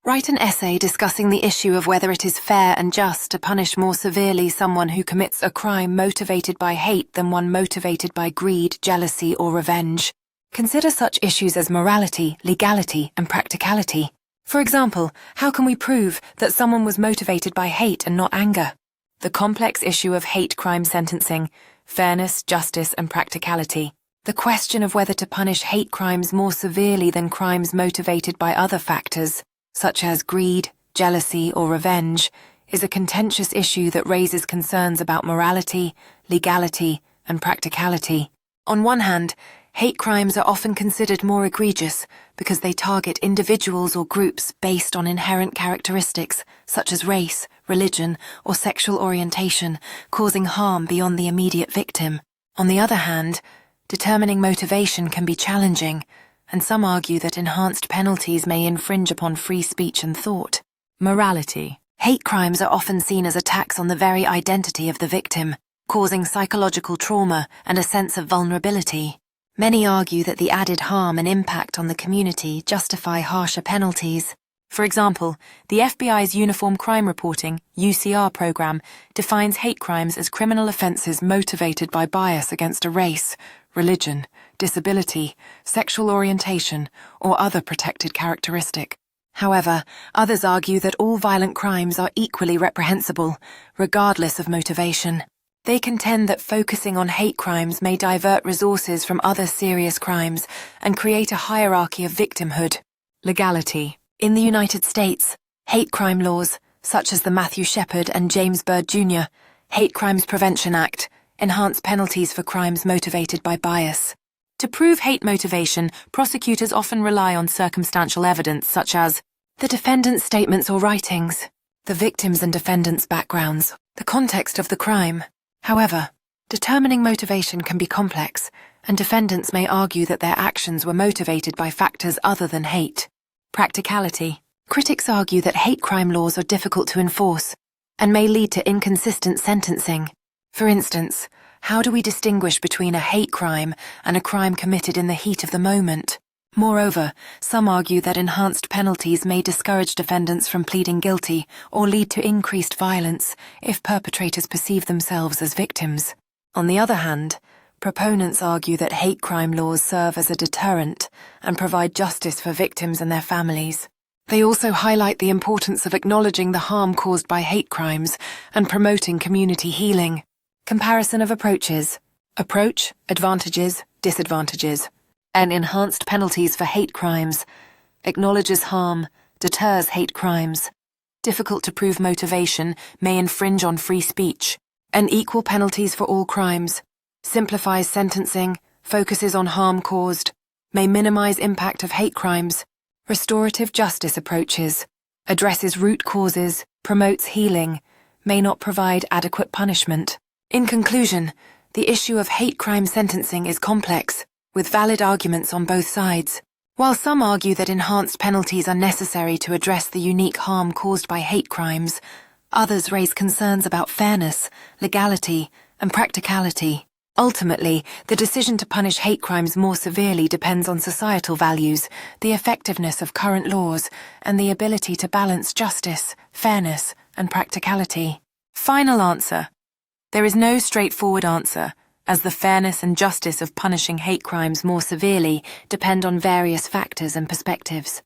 Write an essay discussing the issue of whether it is fair and just to punish more severely someone who commits a crime motivated by hate than one motivated by greed, jealousy, or revenge. Consider such issues as morality, legality, and practicality. For example, how can we prove that someone was motivated by hate and not anger? The complex issue of hate crime sentencing, fairness, justice, and practicality. The question of whether to punish hate crimes more severely than crimes motivated by other factors, such as greed, jealousy, or revenge, is a contentious issue that raises concerns about morality, legality, and practicality. On one hand, hate crimes are often considered more egregious because they target individuals or groups based on inherent characteristics such as race, religion, or sexual orientation, causing harm beyond the immediate victim. On the other hand, determining motivation can be challenging, and some argue that enhanced penalties may infringe upon free speech and thought. Morality. Hate crimes are often seen as attacks on the very identity of the victim, causing psychological trauma and a sense of vulnerability. Many argue that the added harm and impact on the community justify harsher penalties. For example, the FBI's Uniform Crime Reporting (UCR) program defines hate crimes as criminal offenses motivated by bias against a race, religion, disability, sexual orientation, or other protected characteristic. However, others argue that all violent crimes are equally reprehensible, regardless of motivation. They contend that focusing on hate crimes may divert resources from other serious crimes and create a hierarchy of victimhood. Legality. In the United States, hate crime laws, such as the Matthew Shepard and James Byrd Jr. Hate Crimes Prevention Act, enhance penalties for crimes motivated by bias. To prove hate motivation, prosecutors often rely on circumstantial evidence such as the defendant's statements or writings, the victim's and defendant's backgrounds, the context of the crime. However, determining motivation can be complex, and defendants may argue that their actions were motivated by factors other than hate. Practicality. Critics argue that hate crime laws are difficult to enforce and may lead to inconsistent sentencing. For instance, how do we distinguish between a hate crime and a crime committed in the heat of the moment? Moreover, some argue that enhanced penalties may discourage defendants from pleading guilty or lead to increased violence if perpetrators perceive themselves as victims. On the other hand, proponents argue that hate crime laws serve as a deterrent and provide justice for victims and their families. They also highlight the importance of acknowledging the harm caused by hate crimes and promoting community healing. Comparison of approaches. Approach, advantages, disadvantages. And enhanced penalties for hate crimes. Acknowledges harm, deters hate crimes. Difficult to prove motivation may infringe on free speech. And equal penalties for all crimes. Simplifies sentencing, focuses on harm caused, may minimize impact of hate crimes. Restorative justice approaches. Addresses root causes, promotes healing, may not provide adequate punishment. In conclusion, the issue of hate crime sentencing is complex, with valid arguments on both sides. While some argue that enhanced penalties are necessary to address the unique harm caused by hate crimes, others raise concerns about fairness, legality, and practicality. Ultimately, the decision to punish hate crimes more severely depends on societal values, the effectiveness of current laws, and the ability to balance justice, fairness, and practicality. Final answer. There is no straightforward answer, as the fairness and justice of punishing hate crimes more severely depend on various factors and perspectives.